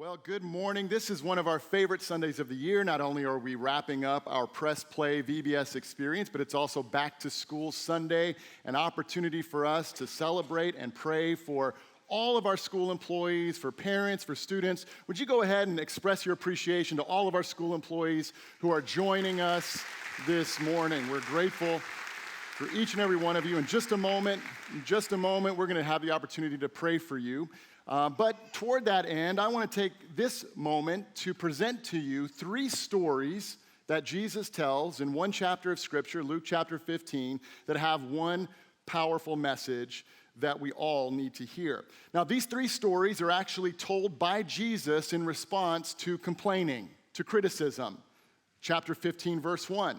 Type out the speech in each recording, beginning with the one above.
Well, good morning. This is one of our favorite Sundays of the year. Not only are we wrapping up our Press Play VBS experience, but it's also Back to School Sunday, an opportunity for us to celebrate and pray for all of our school employees, for parents, for students. Would you go ahead and express your appreciation to all of our school employees who are joining us this morning? We're grateful for each and every one of you. In just a moment, we're going to have the opportunity to pray for you. But toward that end, I want to take this moment to present to you three stories that Jesus tells in one chapter of Scripture, Luke chapter 15, that have one powerful message that we all need to hear. Now, these three stories are actually told by Jesus in response to complaining, to criticism. Chapter 15, verse 1.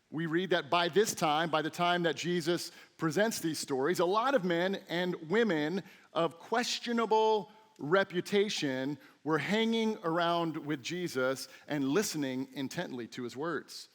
We read that by the time that Jesus presents these stories, a lot of men and women of questionable reputation were hanging around with Jesus and listening intently to his words.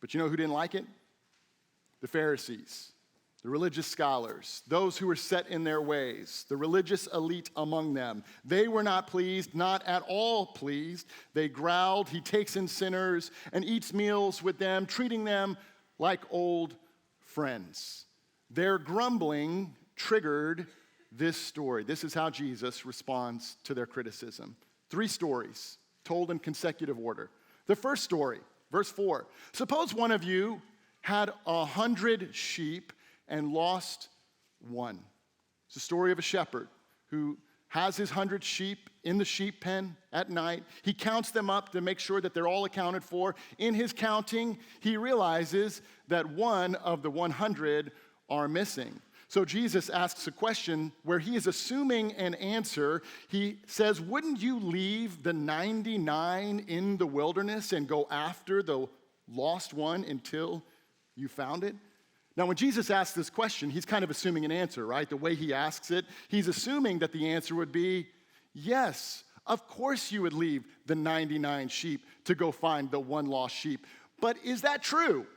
But you know who didn't like it? The Pharisees, the religious scholars, those who were set in their ways, the religious elite among them. They were not pleased, not at all pleased. They growled, "He takes in sinners and eats meals with them, treating them like old friends." Their grumbling triggered this story. This is how Jesus responds to their criticism. Three stories told in consecutive order. The first story, verse 4. Suppose one of you had 100 sheep and lost one. It's the story of a shepherd who has his 100 sheep in the sheep pen at night. He counts them up to make sure that they're all accounted for. In his counting, he realizes that one of the 100 are missing. So Jesus asks a question where he is assuming an answer. He says, "Wouldn't you leave the 99 in the wilderness and go after the lost one until you found it?" Now, when Jesus asks this question, he's kind of assuming an answer, right? The way he asks it, he's assuming that the answer would be, yes, of course you would leave the 99 sheep to go find the one lost sheep. But is that true?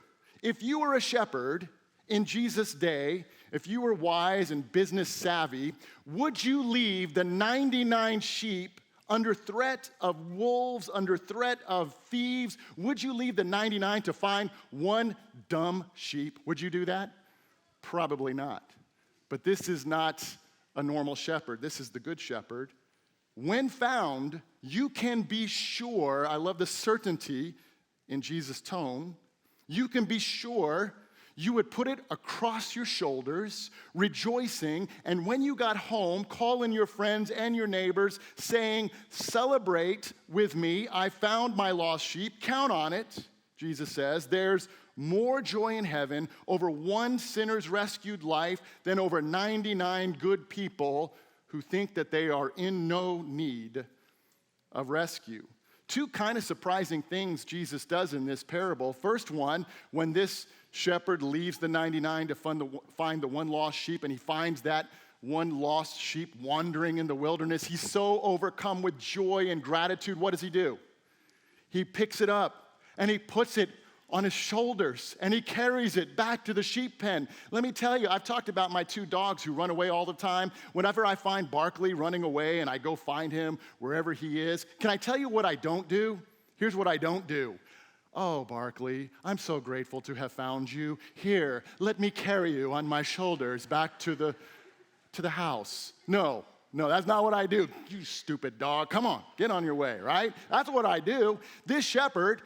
If you were a shepherd in Jesus' day, if you were wise and business savvy, would you leave the 99 sheep under threat of wolves, under threat of thieves? Would you leave the 99 to find one dumb sheep? Would you do that? Probably not. But this is not a normal shepherd. This is the good shepherd. When found, you can be sure, I love the certainty in Jesus' tone, you can be sure you would put it across your shoulders, rejoicing, and when you got home, call in your friends and your neighbors, saying, "Celebrate with me, I found my lost sheep." Count on it, Jesus says. There's more joy in heaven over one sinner's rescued life than over 99 good people who think that they are in no need of rescue. Two kind of surprising things Jesus does in this parable. First one, when this shepherd leaves the 99 to find the one lost sheep, and he finds that one lost sheep wandering in the wilderness, he's so overcome with joy and gratitude. What does he do? He picks it up and he puts it on his shoulders and he carries it back to the sheep pen. Let me tell you, I've talked about my two dogs who run away all the time. Whenever I find Barkley running away and I go find him wherever he is, can I tell you what I don't do? Here's what I don't do. "Oh, Barkley, I'm so grateful to have found you. Here, let me carry you on my shoulders back to the house." No, that's not what I do. "You stupid dog, come on, get on your way," right? That's what I do. This shepherd,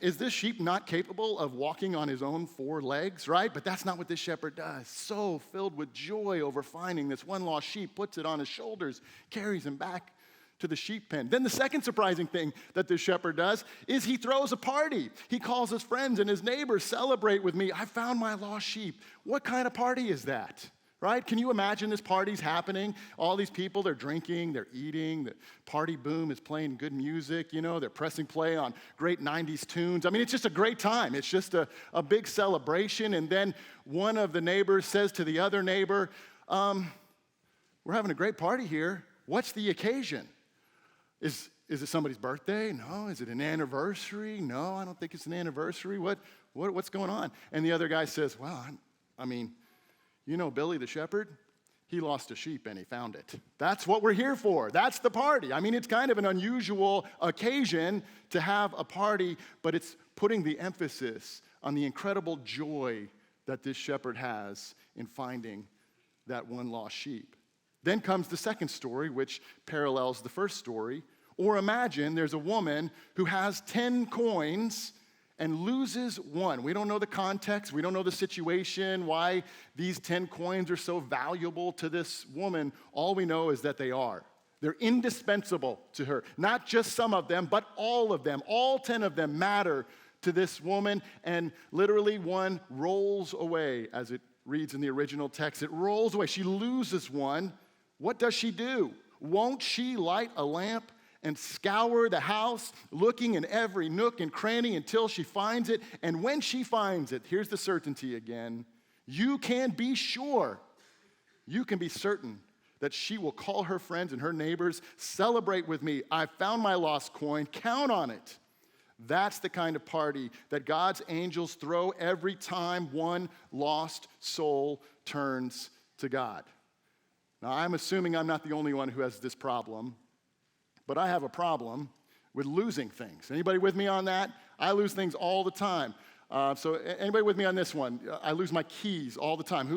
is this sheep not capable of walking on his own four legs, right? But that's not what this shepherd does. So filled with joy over finding this one lost sheep, puts it on his shoulders, carries him back to the sheep pen. Then the second surprising thing that this shepherd does is he throws a party. He calls his friends and his neighbors, "Celebrate with me, I found my lost sheep." What kind of party is that? Right? Can you imagine this party's happening? All these people, they're drinking, they're eating, the party boom is playing good music, they're pressing play on great 90s tunes. It's just a great time. It's just a big celebration. And then one of the neighbors says to the other neighbor, "We're having a great party here. What's the occasion? Is it somebody's birthday? No. Is it an anniversary? No, I don't think it's an anniversary. What's going on?" And the other guy says, "Well, Billy the shepherd, He lost a sheep and he found it. That's what we're here for. That's the party. I mean, it's kind of an unusual occasion to have a party, but it's putting the emphasis on the incredible joy that this shepherd has in finding that one lost sheep. Then comes the second story, which parallels the first story. Or imagine there's a woman who has 10 coins and loses one. We don't know the context. We don't know the situation, why these 10 coins are so valuable to this woman. All we know is that they are. They're indispensable to her. Not just some of them, but all of them. All 10 of them matter to this woman. And literally one rolls away, as it reads in the original text. It rolls away. She loses one. What does she do? Won't she light a lamp and scour the house, looking in every nook and cranny until she finds it? And when she finds it, here's the certainty again. You can be sure, you can be certain that she will call her friends and her neighbors, celebrate with me. I found my lost coin, count on it. That's the kind of party that God's angels throw every time one lost soul turns to God. Now, I'm assuming I'm not the only one who has this problem, but I have a problem with losing things. Anybody with me on that? I lose things all the time. So anybody with me on this one? I lose my keys all the time.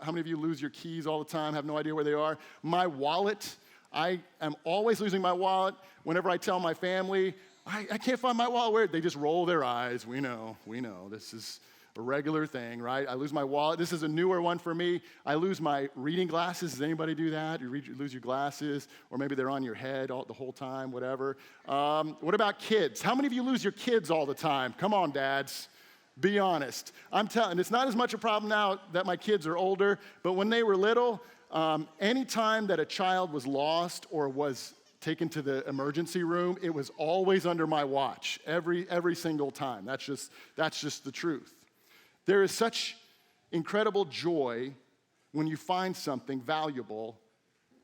How many of you lose your keys all the time, have no idea where they are? My wallet, I am always losing my wallet. Whenever I tell my family, I can't find my wallet, where? They just roll their eyes. We know. This is a regular thing, right? I lose my wallet. This is a newer one for me. I lose my reading glasses. Does anybody do that? You lose your glasses, or maybe they're on your head the whole time, whatever. What about kids? How many of you lose your kids all the time? Come on, dads. Be honest. I'm telling, it's not as much a problem now that my kids are older, but when they were little, any time that a child was lost or was taken to the emergency room, it was always under my watch, every single time. That's just the truth. There is such incredible joy when you find something valuable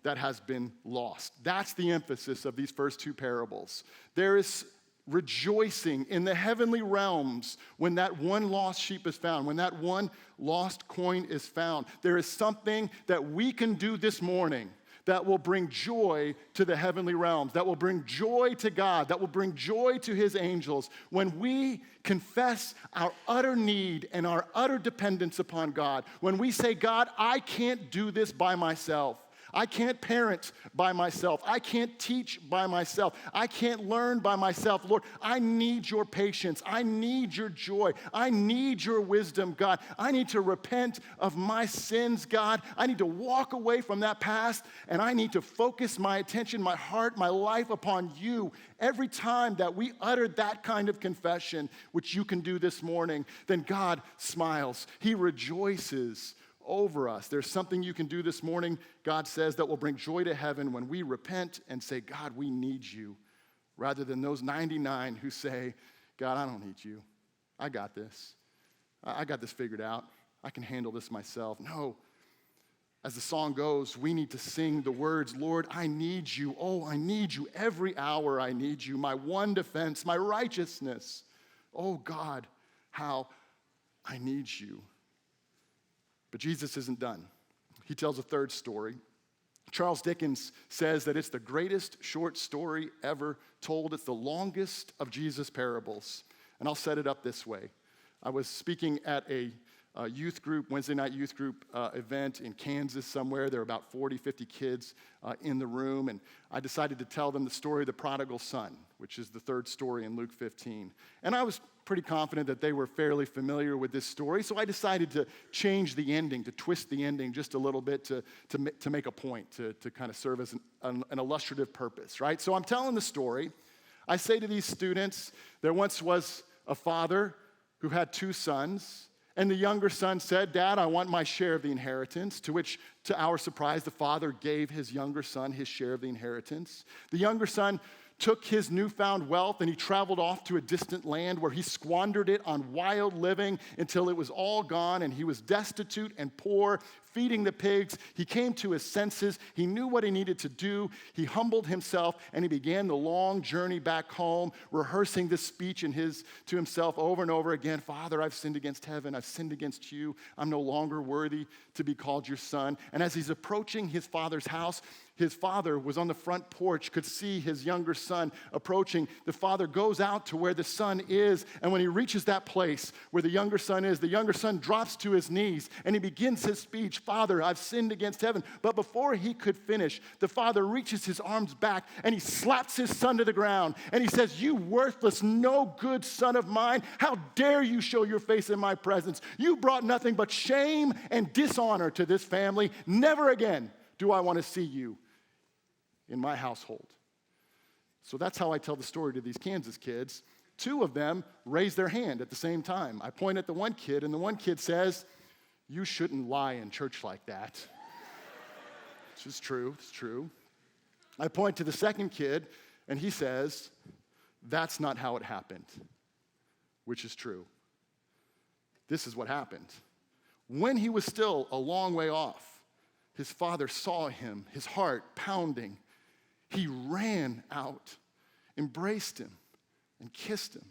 that has been lost. That's the emphasis of these first two parables. There is rejoicing in the heavenly realms when that one lost sheep is found, when that one lost coin is found. There is something that we can do this morning that will bring joy to the heavenly realms, that will bring joy to God, that will bring joy to his angels when we confess our utter need and our utter dependence upon God. When we say, God, I can't do this by myself. I can't parent by myself. I can't teach by myself. I can't learn by myself. Lord, I need your patience. I need your joy. I need your wisdom, God. I need to repent of my sins, God. I need to walk away from that past, and I need to focus my attention, my heart, my life upon you. Every time that we utter that kind of confession, which you can do this morning, then God smiles. He rejoices over us. There's something you can do this morning, God says, that will bring joy to heaven when we repent and say, God, we need you, rather than those 99 who say, God, I don't need you. I got this. I got this figured out. I can handle this myself. No. As the song goes, we need to sing the words, Lord, I need you. Oh, I need you. Every hour I need you. My one defense, my righteousness. Oh, God, how I need you. But Jesus isn't done. He tells a third story. Charles Dickens says that it's the greatest short story ever told. It's the longest of Jesus' parables. And I'll set it up this way. I was speaking at a youth group, Wednesday night youth group event in Kansas somewhere. There were about 40, 50 kids in the room, and I decided to tell them the story of the Prodigal Son, which is the third story in Luke 15. And I was pretty confident that they were fairly familiar with this story, so I decided to change the ending, to twist the ending just a little bit to make a point, to kind of serve as an illustrative purpose, right? So I'm telling the story. I say to these students, there once was a father who had two sons, and the younger son said, Dad, I want my share of the inheritance, to which, to our surprise, the father gave his younger son his share of the inheritance. The younger son took his newfound wealth and he traveled off to a distant land where he squandered it on wild living until it was all gone and he was destitute and poor, feeding the pigs. He came to his senses. He knew what he needed to do. He humbled himself, and he began the long journey back home, rehearsing this speech to himself over and over again. Father, I've sinned against heaven. I've sinned against you. I'm no longer worthy to be called your son. And as he's approaching his father's house, his father was on the front porch, could see his younger son approaching. The father goes out to where the son is, and when he reaches that place where the younger son is, the younger son drops to his knees, and he begins his speech, Father, I've sinned against heaven. But before he could finish, the father reaches his arms back, and he slaps his son to the ground, and he says, you worthless, no good son of mine, how dare you show your face in my presence? You brought nothing but shame and dishonor to this family. Never again do I want to see you in my household. So that's how I tell the story to these Kansas kids. Two of them raise their hand at the same time. I point at the one kid, and the one kid says, you shouldn't lie in church like that. Which is true, it's true. I point to the second kid, and he says, that's not how it happened, which is true. This is what happened. When he was still a long way off, his father saw him, his heart pounding. He ran out, embraced him, and kissed him.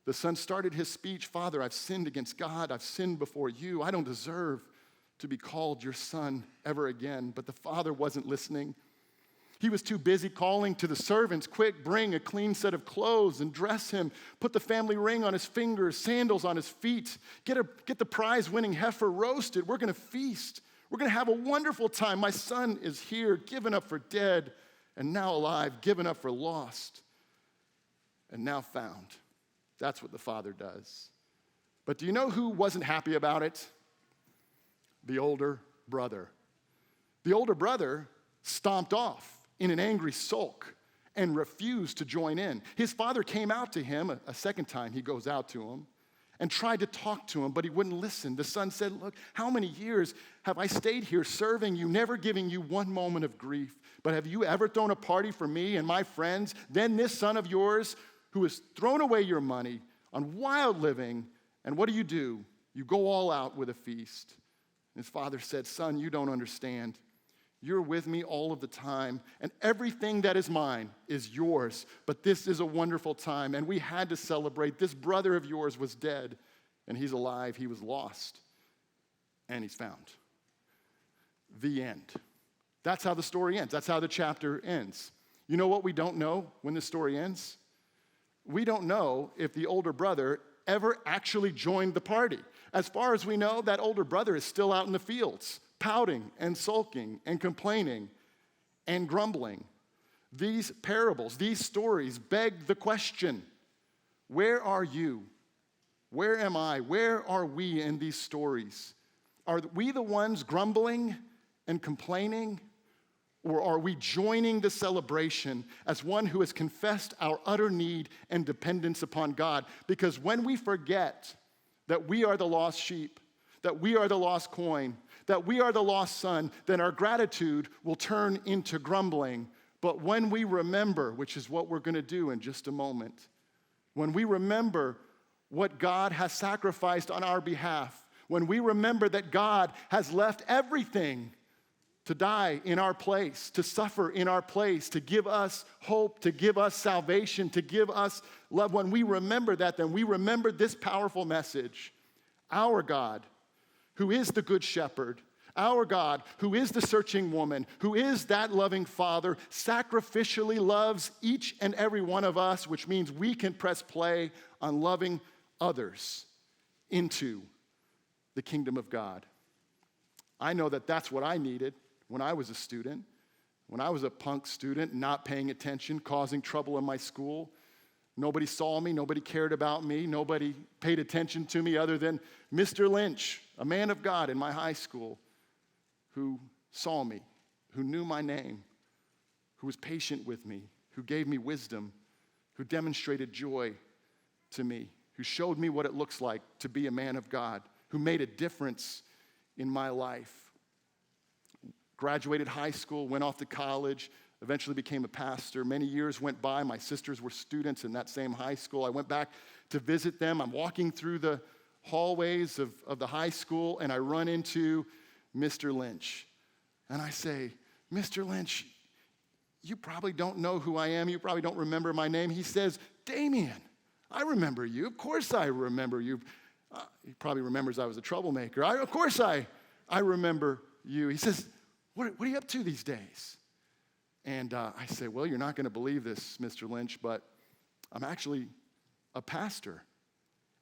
The son started his speech, Father, I've sinned against God. I've sinned before you. I don't deserve to be called your son ever again. But the father wasn't listening. He was too busy calling to the servants, quick, bring a clean set of clothes and dress him. Put the family ring on his fingers, sandals on his feet. Get the prize-winning heifer roasted. We're going to feast. We're going to have a wonderful time. My son is here, given up for dead, and now alive, given up for lost, and now found. That's what the father does. But do you know who wasn't happy about it? The older brother. The older brother stomped off in an angry sulk and refused to join in. His father came out to him a second time. He goes out to him and tried to talk to him, but he wouldn't listen. The son said, look, how many years have I stayed here serving you, never giving you one moment of grief? But have you ever thrown a party for me and my friends? Then this son of yours who has thrown away your money on wild living, and what do? You go all out with a feast. His father said, son, you don't understand. You're with me all of the time, and everything that is mine is yours. But this is a wonderful time, and we had to celebrate. This brother of yours was dead, and he's alive. He was lost, and he's found. The end. That's how the story ends. That's how the chapter ends. You know what we don't know when the story ends? We don't know if the older brother ever actually joined the party. As far as we know, that older brother is still out in the fields, pouting and sulking and complaining and grumbling. These parables, these stories beg the question, where are you? Where am I? Where are we in these stories? Are we the ones grumbling and complaining? Or are we joining the celebration as one who has confessed our utter need and dependence upon God? Because when we forget that we are the lost sheep, that we are the lost coin, that we are the lost son, then our gratitude will turn into grumbling. But when we remember, which is what we're going to do in just a moment, when we remember what God has sacrificed on our behalf, when we remember that God has left everything to die in our place, to suffer in our place, to give us hope, to give us salvation, to give us love. When we remember that, then we remember this powerful message. Our God, who is the good shepherd, our God, who is the searching woman, who is that loving father, sacrificially loves each and every one of us, which means we can press play on loving others into the kingdom of God. I know that that's what I needed when I was a student, when I was a punk student, not paying attention, causing trouble in my school. Nobody saw me, nobody cared about me, nobody paid attention to me other than Mr. Lynch, a man of God in my high school who saw me, who knew my name, who was patient with me, who gave me wisdom, who demonstrated joy to me, who showed me what it looks like to be a man of God, who made a difference in my life. Graduated high school, went off to college, eventually became a pastor. Many years went by. My sisters were students in that same high school. I went back to visit them. I'm walking through the hallways of the high school, and I run into Mr. Lynch. And I say, Mr. Lynch, you probably don't know who I am. You probably don't remember my name. He says, Damien, I remember you. Of course I remember you. He probably remembers I was a troublemaker. Of course I remember you. He says, what are you up to these days? And I say, well, you're not going to believe this, Mr. Lynch, but I'm actually a pastor.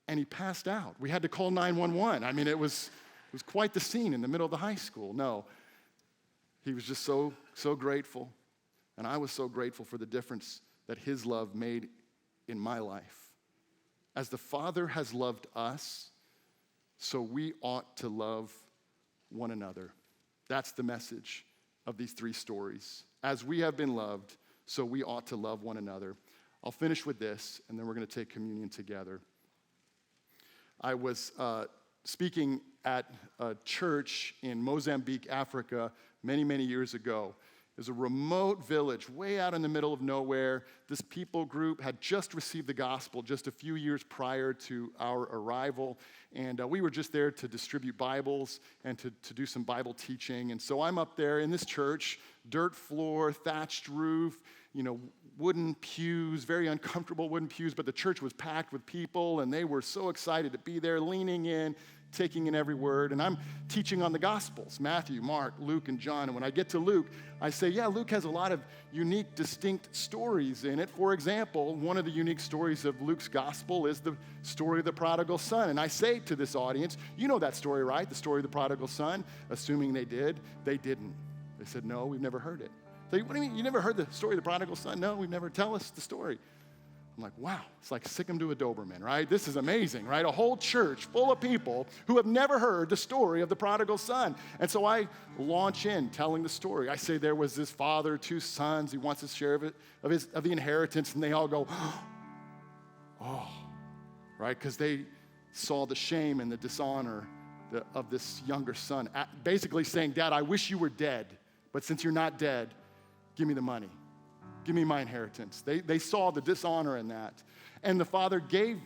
And he passed out. We had to call 911. I mean, it was quite the scene in the middle of the high school. No, he was just so grateful. And I was so grateful for the difference that his love made in my life. As the Father has loved us, so we ought to love one another. That's the message of these three stories. As we have been loved, so we ought to love one another. I'll finish with this, and then we're going to take communion together. I was speaking at a church in Mozambique, Africa, many, many years ago. It was a remote village way out in the middle of nowhere. This people group had just received the gospel just a few years prior to our arrival. And we were just there to distribute Bibles and to do some Bible teaching. And so I'm up there in this church, dirt floor, thatched roof, wooden pews, very uncomfortable wooden pews, but the church was packed with people, and they were so excited to be there, leaning in, taking in every word. And I'm teaching on the Gospels, Matthew, Mark, Luke, and John. And when I get to Luke, I say, yeah, Luke has a lot of unique, distinct stories in it. For example, one of the unique stories of Luke's Gospel is the story of the prodigal son. And I say to this audience, you know that story, right? The story of the prodigal son. Assuming they did, they didn't. They said, no, we've never heard it. So what do you mean? You never heard the story of the prodigal son? No, we've never. Tell us the story. I'm like, wow, it's like sick 'em to a Doberman, right? This is amazing, right? A whole church full of people who have never heard the story of the prodigal son. And so I launch in telling the story. I say there was this father, 2 sons. He wants his share of the inheritance. And they all go, oh, right? Because they saw the shame and the dishonor of this younger son. Basically saying, Dad, I wish you were dead. But since you're not dead, give me the money. Give me my inheritance. They saw the dishonor in that. And the father gave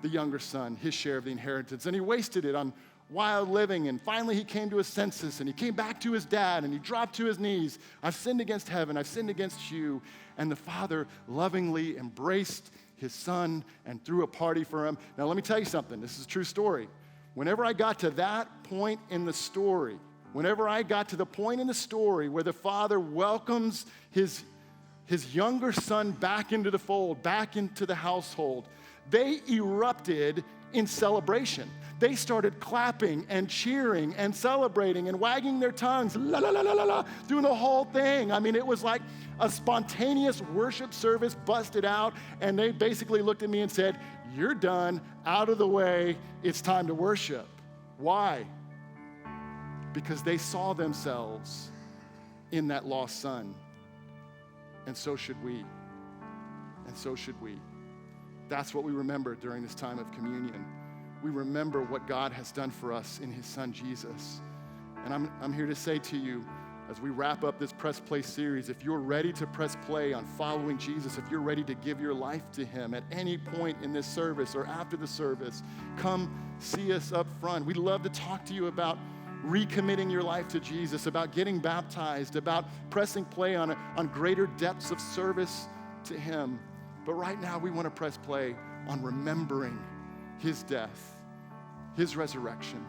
the younger son his share of the inheritance, and he wasted it on wild living. And finally he came to his senses, and he came back to his dad, and he dropped to his knees. I've sinned against heaven. I've sinned against you. And the father lovingly embraced his son and threw a party for him. Now let me tell you something. This is a true story. Whenever I got to that point in the story, where the father welcomes his younger son back into the fold, back into the household, they erupted in celebration. They started clapping and cheering and celebrating and wagging their tongues, la la la la la la, doing the whole thing. I mean, it was like a spontaneous worship service busted out, and they basically looked at me and said, you're done, out of the way, it's time to worship. Why? Because they saw themselves in that lost son. And so should we. And so should we. That's what we remember during this time of communion. We remember what God has done for us in his son, Jesus. And I'm here to say to you, as we wrap up this Press Play series, if you're ready to press play on following Jesus, if you're ready to give your life to him at any point in this service or after the service, come see us up front. We'd love to talk to you about recommitting your life to Jesus, about getting baptized, about pressing play on greater depths of service to him. But right now we want to press play on remembering his death, his resurrection,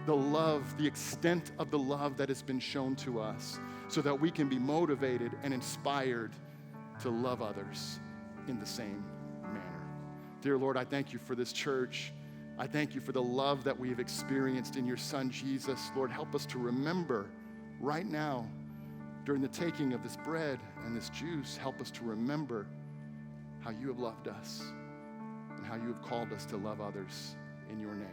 the love, the extent of the love that has been shown to us, so that we can be motivated and inspired to love others in the same manner. Dear Lord, I thank you for this church. I thank you for the love that we have experienced in your son, Jesus. Lord, help us to remember right now, during the taking of this bread and this juice, help us to remember how you have loved us and how you have called us to love others in your name.